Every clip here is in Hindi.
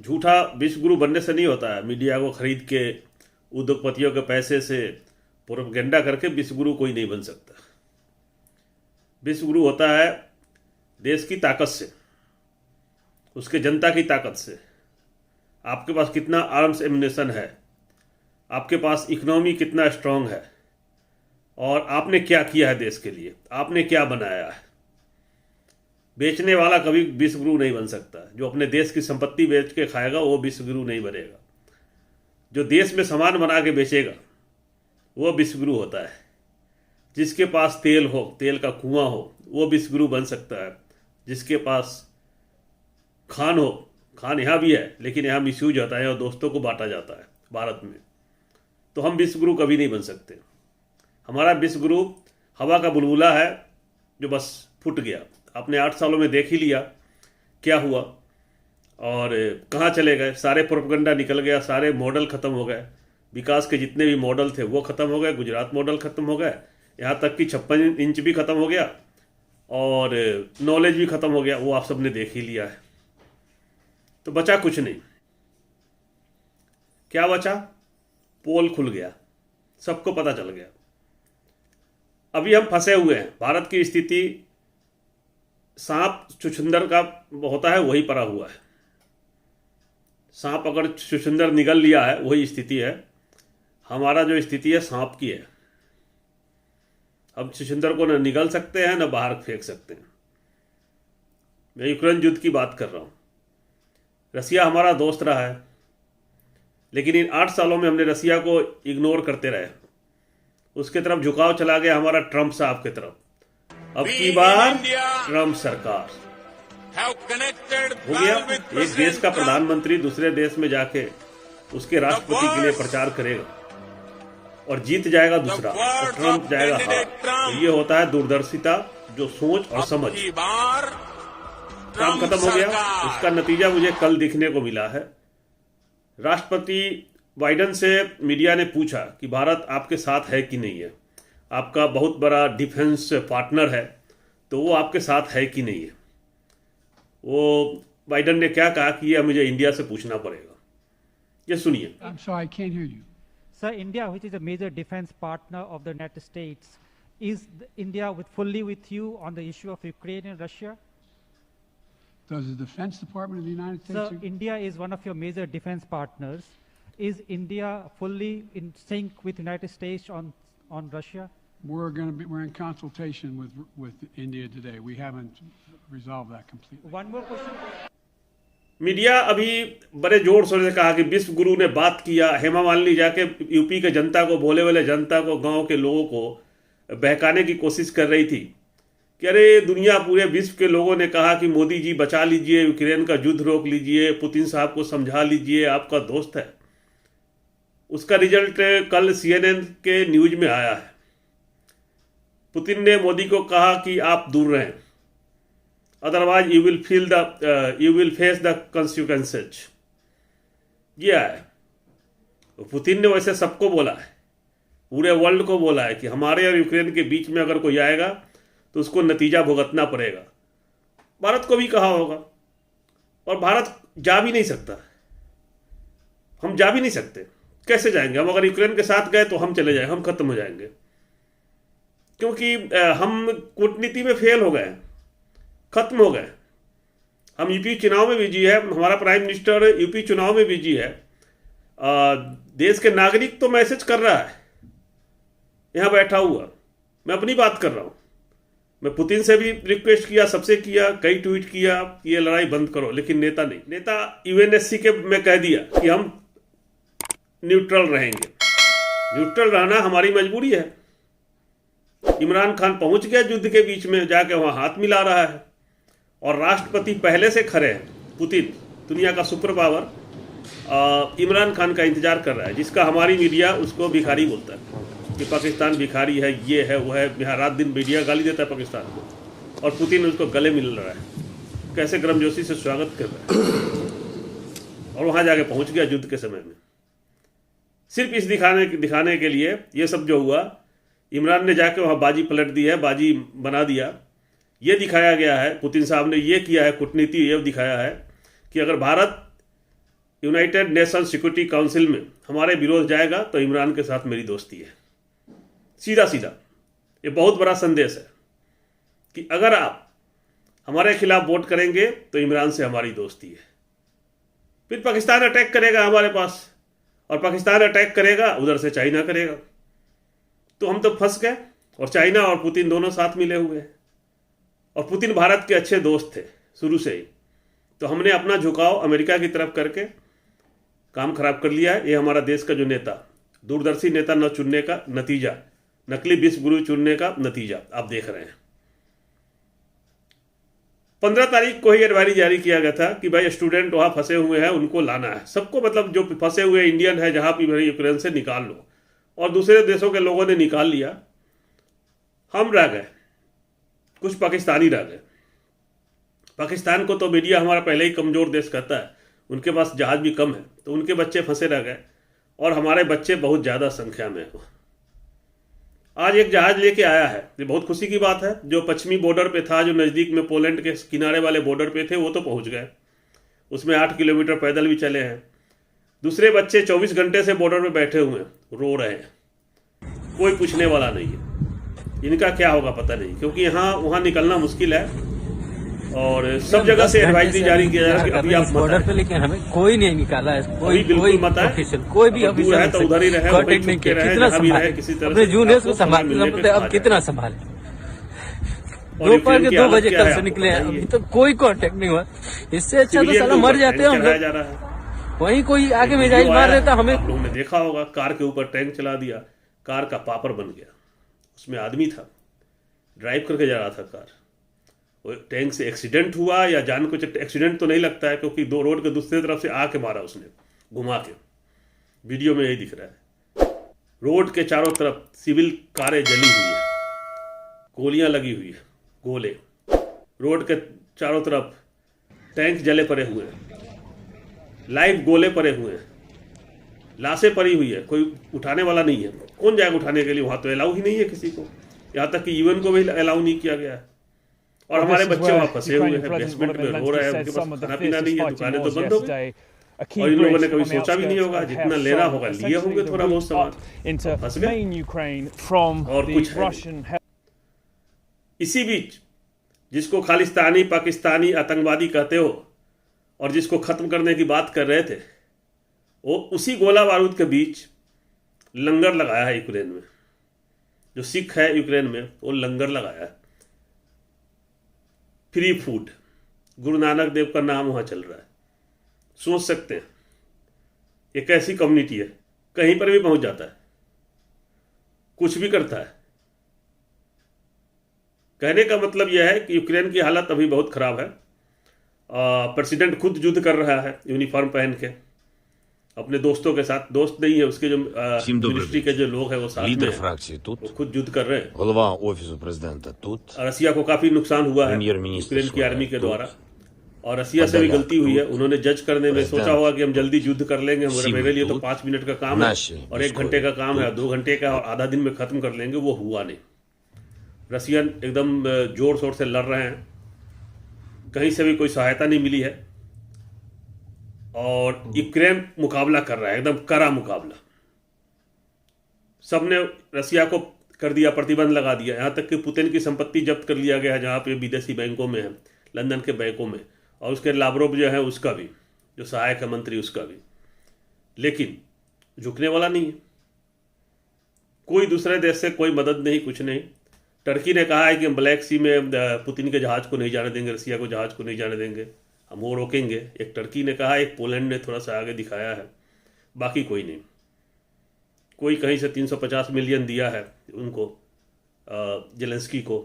झूठा विश्व गुरु बनने से नहीं होता है। मीडिया को खरीद के उद्योगपतियों के पैसे से प्रोपेगेंडा करके विश्व गुरु कोई नहीं बन सकता। विश्व गुरु होता है देश की ताकत से, उसके जनता की ताकत से। आपके पास कितना आर्म्स एम्युनिशन है, आपके पास इकोनॉमी कितना स्ट्रांग है, और आपने क्या किया है देश के लिए, आपने क्या बनाया है। बेचने वाला कभी विश्व गुरु नहीं बन सकता। जो अपने देश की संपत्ति बेच के खाएगा वो विश्व गुरु नहीं बनेगा। जो देश में सामान बना के बेचेगा वो विश्व गुरु होता है। जिसके पास तेल हो, तेल का कुआं हो, वो विश्व गुरु बन सकता है। जिसके पास खान हो, खान यहाँ भी है लेकिन यहाँ मिसयूज होता है और दोस्तों को बांटा जाता है भारत में, तो हम विश्व गुरु कभी नहीं बन सकते। हमारा विश्व गुरु हवा का बुलबुला है जो बस फूट गया। आपने 8 सालों में देख ही लिया क्या हुआ और कहाँ चले गए। सारे प्रोपेगेंडा निकल गया, सारे मॉडल ख़त्म हो गए। विकास के जितने भी मॉडल थे वो ख़त्म हो गए। गुजरात मॉडल ख़त्म हो गए, यहाँ तक कि 56 इंच भी ख़त्म हो गया और नॉलेज भी ख़त्म हो गया। वो आप सबने देख ही लिया है। तो बचा कुछ नहीं। क्या बचा? पोल खुल गया, सबको पता चल गया। अभी हम फंसे हुए हैं। भारत की स्थिति सांप छुछुंदर का होता है वही पड़ा हुआ है। सांप अगर छुछुंदर निगल लिया है वही स्थिति है। हमारा जो स्थिति है सांप की है। अब छुछुंदर को न निगल सकते हैं न बाहर फेंक सकते हैं। मैं यूक्रेन युद्ध की बात कर रहा हूँ। रसिया हमारा दोस्त रहा है लेकिन इन 8 सालों में हमने रसिया को इग्नोर करते रहे। उसके तरफ झुकाव चला गया हमारा ट्रंप साहब की तरफ। अब की बार ट्रंप सरकार हो गया। एक देश का प्रधानमंत्री दूसरे देश में जाके उसके राष्ट्रपति के लिए प्रचार करेगा और जीत जाएगा दूसरा और ट्रंप जाएगा हार। तो ये होता है दूरदर्शिता, जो सोच और समझ। काम खत्म हो गया। उसका नतीजा मुझे कल दिखने को मिला है। राष्ट्रपति बाइडेन से मीडिया ने पूछा कि भारत आपके साथ है कि नहीं है, आपका बहुत बड़ा डिफेंस पार्टनर है, तो वो आपके साथ है कि नहीं है। वो बाइडेन ने क्या कहा कि ये मुझे इंडिया से पूछना पड़ेगा। ये सुनिए। I'm sorry, I can't hear you. Sir, India, which is a major defense partner of the United States, is India fully with you on the issue of Ukraine and Russia? Does the Defense Department of the United States? Sir, India is one of your major defense partners. Is India fully in sync with the United States on Russia? We're in consultation with India today. We haven't resolved that completely. One more question. Media अभी बड़े जोर शोर से कहा कि विश्व गुरु ने बात किया। हेमा मालिनी जाके यूपी के जनता को, भोले वाले जनता को, गांव के लोगों को बहकाने की कोशिश कर रही थी कि अरे दुनिया, पूरे विश्व के लोगों ने कहा कि मोदी जी बचा लीजिए, यूक्रेन का युद्ध रोक लीजिए, पुतिन साहब को समझा लीजिए, आपका दोस्त है। उसका रिजल्ट कल CNN के न्यूज में आया है। पुतिन ने मोदी को कहा कि आप दूर रहें, otherwise you will face the consequences. ये है। पुतिन ने वैसे सबको बोला है, पूरे वर्ल्ड को बोला है कि हमारे और यूक्रेन के बीच में अगर कोई आएगा तो उसको नतीजा भुगतना पड़ेगा। भारत को भी कहा होगा और भारत जा भी नहीं सकता। हम जा भी नहीं सकते। कैसे जाएंगे? हम अगर यूक्रेन के साथ गए तो हम चले जाएंगे, हम खत्म हो जाएंगे, क्योंकि हम कूटनीति में फेल हो गए, खत्म हो गए। हम यूपी चुनाव में बिजी है, हमारा प्राइम मिनिस्टर यूपी चुनाव में बिजी है। देश के नागरिक तो मैसेज कर रहा है यहाँ बैठा हुआ। मैं अपनी बात कर रहा हूँ। मैं पुतिन से भी रिक्वेस्ट किया, सबसे किया, कई ट्वीट किया ये लड़ाई बंद करो, लेकिन नेता नहीं। नेता UNSC के में कह दिया कि हम न्यूट्रल रहेंगे। न्यूट्रल रहना हमारी मजबूरी है। इमरान खान पहुंच गया युद्ध के बीच में, जाके वहां हाथ मिला रहा है और राष्ट्रपति पहले से खड़े हैं। पुतिन, दुनिया का सुपर पावर, इमरान खान का इंतजार कर रहा है, जिसका हमारी मीडिया उसको भिखारी बोलता है कि पाकिस्तान भिखारी है, ये है, वो है। यहाँ रात दिन मीडिया गाली देता है पाकिस्तान को और पुतिन उसको गले मिल रहा है, कैसे गर्मजोशी से स्वागत कर रहा है। और वहाँ जाके पहुँच गया युद्ध के समय में। सिर्फ इस दिखाने के लिए ये सब जो हुआ, इमरान ने जाके वहाँ बाजी पलट दी है, बाजी बना दिया। ये दिखाया गया है, पुतिन साहब ने ये किया है, कूटनीति ये दिखाया है कि अगर Bharat United nation security council में हमारे विरोध जाएगा तो इमरान के साथ मेरी दोस्ती है। सीधा सीधा ये बहुत बड़ा संदेश है कि अगर आप हमारे खिलाफ वोट करेंगे तो इमरान से हमारी दोस्ती है। फिर पाकिस्तान अटैक करेगा हमारे पास, और पाकिस्तान अटैक करेगा उधर से चाइना करेगा, तो हम तो फंस गए। और चाइना और पुतिन दोनों साथ मिले हुए हैं, और पुतिन भारत के अच्छे दोस्त थे शुरू से ही। तो हमने अपना झुकाव अमेरिका की तरफ करके काम खराब कर लिया है। ये हमारा देश का जो नेता, दूरदर्शी नेता न चुनने का नतीजा, नकली विश्व गुरु चुनने का नतीजा आप देख रहे हैं। 15 तारीख को ही एडवाइजरी जारी किया गया था कि भाई स्टूडेंट वहाँ फंसे हुए हैं उनको लाना है, सबको, मतलब जो फंसे हुए इंडियन है जहाँ भी भाई यूक्रेन से निकाल लो। और दूसरे देशों के लोगों ने निकाल लिया, हम रह गए, कुछ पाकिस्तानी रह गए। पाकिस्तान को तो मीडिया हमारा पहले ही कमज़ोर देश कहता है, उनके पास जहाज़ भी कम है, तो उनके बच्चे फंसे रह गए और हमारे बच्चे बहुत ज़्यादा संख्या में हैं। आज एक जहाज़ लेके आया है, ये बहुत खुशी की बात है। जो पश्चिमी बॉर्डर पे था, जो नज़दीक में पोलैंड के किनारे वाले बॉर्डर पे थे, वो तो पहुंच गए। उसमें 8 किलोमीटर पैदल भी चले हैं। दूसरे बच्चे 24 घंटे से बॉर्डर पे बैठे हुए हैं, रो रहे हैं, कोई पूछने वाला नहीं है। इनका क्या होगा पता नहीं, क्योंकि यहाँ वहाँ निकलना मुश्किल है और सब जगह से एडवाइजरी जारी किया जा रहा है कि अभी आप बॉर्डर पे, लेकिन हमें कोई नहीं निकाला है, कोई बिल्कुल मत आए, कोई भी दूर है तो उधर ही रहे, कांटेक्ट नहीं किया। कितना संभाले, किसी तरह अपने से जूनियर्स को आपको संभालते, अब कितना संभाले। और दोपहर के 2 हालत बजे क्या कल है से आपको निकले हैं, बताइए। अभी तक कोई कांटेक्ट नहीं हुआ। इससे अच्छा तो सिविलियन साला के मर ऊपर जाते हैं हम चढ़ाया लोग। जा रहा है। वहीं कोई आगे वीडियो मिसाइल मार आया, देता हमें। आप लोगों ने देखा होगा, कार के ऊपर टैंक चला दिया, कार का पापर बन गया। उसमें आदमी था, ड्राइव करके जा रहा था कार, वो टैंक से एक्सीडेंट हुआ या जान कुछ एक्सीडेंट तो नहीं लगता है, क्योंकि दो रोड के दूसरी तरफ से आके मारा उसने, घुमा के। वीडियो में यही दिख रहा है। रोड के चारों तरफ सिविल कारें जली हुई है, गोलियां लगी हुई है, गोले। रोड के चारों तरफ टैंक जले पड़े हुए हैं, लाइव गोले पड़े हुए हैं, लाशें पड़ी हुई है, कोई उठाने वाला नहीं है। कौन जाएगा उठाने के लिए? वहां तो अलाउ ही नहीं है किसी को, यहाँ तक कि यूएन को भी अलाउ नहीं किया गया है। और हमारे बच्चे वहां फंसे हुए हैं, बेसमेंट में रो रहे हैं, उनके पास खाना पीना नहीं है, दुकानें तो बंद हो गई। और इन लोगों ने कभी सोचा भी नहीं होगा, जितना लेना होगा लिए होंगे थोड़ा बहुत सामान, फंस गए। और कुछ है। इसी बीच जिसको खालिस्तानी पाकिस्तानी आतंकवादी कहते हो और जिसको खत्म करने की बात कर रहे थे, वो उसी गोला बारूद के बीच लंगर लगाया है यूक्रेन में। जो सिख है यूक्रेन में, वो लंगर लगाया है, फ्री फूड, गुरु नानक देव का नाम वहां चल रहा है। सोच सकते हैं ये कैसी कम्युनिटी है, कहीं पर भी पहुंच जाता है, कुछ भी करता है। कहने का मतलब यह है कि यूक्रेन की हालत अभी बहुत खराब है। प्रेसिडेंट खुद युद्ध कर रहा है यूनिफॉर्म पहन के अपने दोस्तों के साथ। दोस्त नहीं है उसके, जो मिनिस्ट्री के जो लोग हैं वो साथ Лідер में हैं, фракції тут, वो खुद युद्ध कर रहे हैं। голова офісу президента тут, रसिया को काफी नुकसान हुआ है प्रीमियर-मिनिस्टर यूक्रेन की आर्मी के तो द्वारा, और रसिया से भी बदला गलती हुई है। तो उन्होंने जज करने में सोचा प्रेसिडेंट होगा कि हम जल्दी युद्ध कर लेंगे, मेरे लिए तो तो 5 मिनट का काम है नाशे और 1 घंटे का काम है, 2 घंटे का और आधा दिन में खत्म कर लेंगे। वो हुआ नहीं। रसियन एकदम जोर शोर से लड़ रहे हैं, कहीं से भी कोई सहायता नहीं मिली है, और यूक्रेन मुकाबला कर रहा है, एकदम कड़ा मुकाबला। सबने रसिया को कर दिया, प्रतिबंध लगा दिया, यहाँ तक कि पुतिन की संपत्ति जब्त कर लिया गया है, जहाँ पे विदेशी बैंकों में है, लंदन के बैंकों में, और उसके लावरोव जो है उसका भी, जो सहायक है मंत्री, उसका भी। लेकिन झुकने वाला नहीं है, कोई दूसरे देश से कोई मदद नहीं, कुछ नहीं। टर्की ने कहा है कि हम ब्लैक सी में पुतिन के जहाज को नहीं जाने देंगे, रसिया को जहाज को नहीं जाने देंगे, हम वो रोकेंगे। एक टर्की ने कहा, एक पोलैंड ने थोड़ा सा आगे दिखाया है, बाकी कोई नहीं। कोई कहीं से 350 मिलियन दिया है उनको, जेलेंस्की को,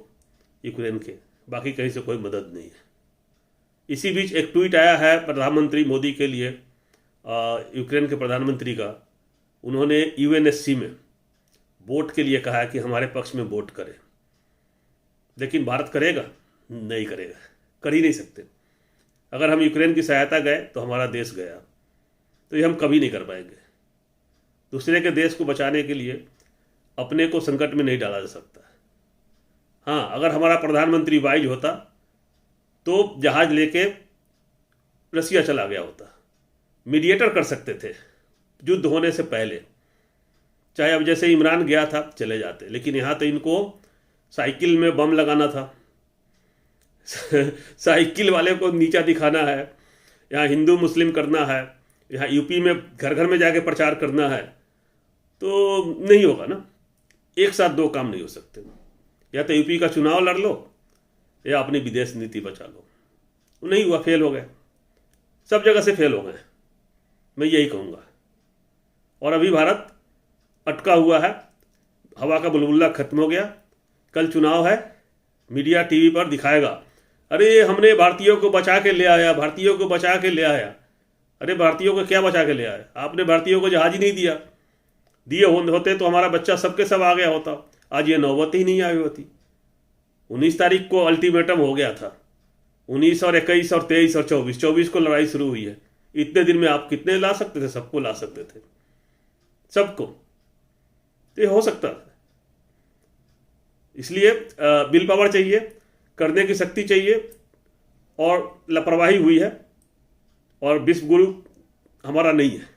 यूक्रेन के, बाकी कहीं से कोई मदद नहीं है। इसी बीच एक ट्वीट आया है प्रधानमंत्री मोदी के लिए, यूक्रेन के प्रधानमंत्री का। उन्होंने यूएनएससी में वोट के लिए कहा है कि हमारे पक्ष में वोट करें, लेकिन भारत करेगा? नहीं करेगा, कर ही नहीं सकते। अगर हम यूक्रेन की सहायता गए तो हमारा देश गया, तो ये हम कभी नहीं कर पाएंगे। दूसरे के देश को बचाने के लिए अपने को संकट में नहीं डाला जा सकता। हाँ, अगर हमारा प्रधानमंत्री वाइज होता तो जहाज लेके रसिया चला गया होता, मीडिएटर कर सकते थे युद्ध होने से पहले। चाहे अब जैसे इमरान गया था चले जाते, लेकिन यहाँ तो इनको साइकिल में बम लगाना था साइकिल वाले को नीचा दिखाना है, यहाँ हिंदू मुस्लिम करना है, यहाँ यूपी में घर घर में जाके प्रचार करना है, तो नहीं होगा ना। एक साथ दो काम नहीं हो सकते। या तो यूपी का चुनाव लड़ लो या अपनी विदेश नीति बचा लो। नहीं हुआ, फेल हो गए, सब जगह से फेल हो गए, मैं यही कहूँगा। और अभी भारत अटका हुआ है, हवा का बुलबुला खत्म हो गया। कल चुनाव है, मीडिया टीवी पर दिखाएगा, अरे हमने भारतीयों को बचा के ले आया, भारतीयों को बचा के ले आया। अरे भारतीयों को क्या बचा के ले आया? आपने भारतीयों को जहाज ही नहीं दिया। दिए होते तो हमारा बच्चा सबके सब आ गया होता, आज ये नौबत ही नहीं आई होती। 19 तारीख को अल्टीमेटम हो गया था, 19 और 21 और 23 और 24 को लड़ाई शुरू हुई है। इतने दिन में आप कितने ला सकते थे? सबको ला सकते थे, सबको। तो ये हो सकता था। इसलिए विल पावर चाहिए, करने की शक्ति चाहिए, और लापरवाही हुई है। और विश्व गुरु हमारा नहीं है,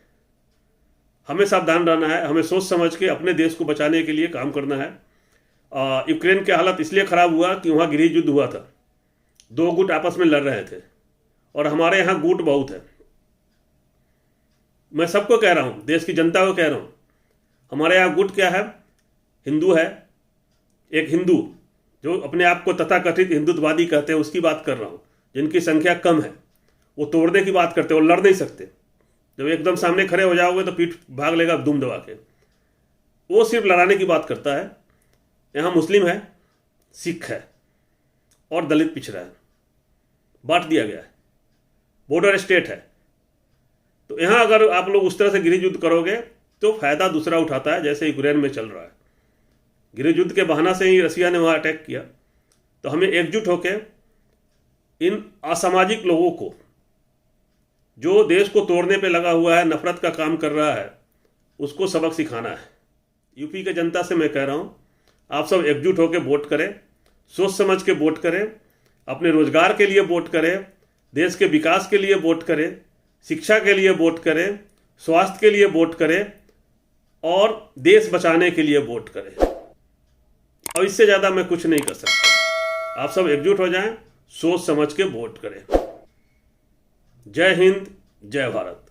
हमें सावधान रहना है, हमें सोच समझ के अपने देश को बचाने के लिए काम करना है। यूक्रेन की हालत इसलिए ख़राब हुआ कि वहाँ गृह युद्ध हुआ था, दो गुट आपस में लड़ रहे थे, और हमारे यहाँ गुट बहुत है। मैं सबको कह रहा हूँ, देश की जनता को कह रहा हूँ, हमारे यहाँ गुट क्या है? हिंदू है, एक हिंदू जो अपने आप को तथाकथित हिंदुत्ववादी कहते हैं, उसकी बात कर रहा हूँ, जिनकी संख्या कम है। वो तोड़ने की बात करते हैं, वो लड़ नहीं सकते। जब एकदम सामने खड़े हो जाओगे तो पीठ भाग लेगा दुम दबा के। वो सिर्फ लड़ाने की बात करता है। यहाँ मुस्लिम है, सिख है और दलित पिछड़ा है, बांट दिया गया है, बॉर्डर स्टेट है। तो यहाँ अगर आप लोग उस तरह से गृह युद्ध करोगे तो फायदा दूसरा उठाता है, जैसे यूक्रेन में चल रहा है। गृह युद्ध के बहाना से ही रसिया ने वहाँ अटैक किया। तो हमें एकजुट होकर इन असामाजिक लोगों को, जो देश को तोड़ने पे लगा हुआ है, नफरत का काम कर रहा है, उसको सबक सिखाना है। यूपी के जनता से मैं कह रहा हूँ, आप सब एकजुट होकर वोट करें, सोच समझ के वोट करें, अपने रोजगार के लिए वोट करें, देश के विकास के लिए वोट करें, शिक्षा के लिए वोट करें, स्वास्थ्य के लिए वोट करें, और देश बचाने के लिए वोट करें। और इससे ज़्यादा मैं कुछ नहीं कर सकता। आप सब एकजुट हो जाएं, सोच समझ के वोट करें। जय हिंद, जय भारत।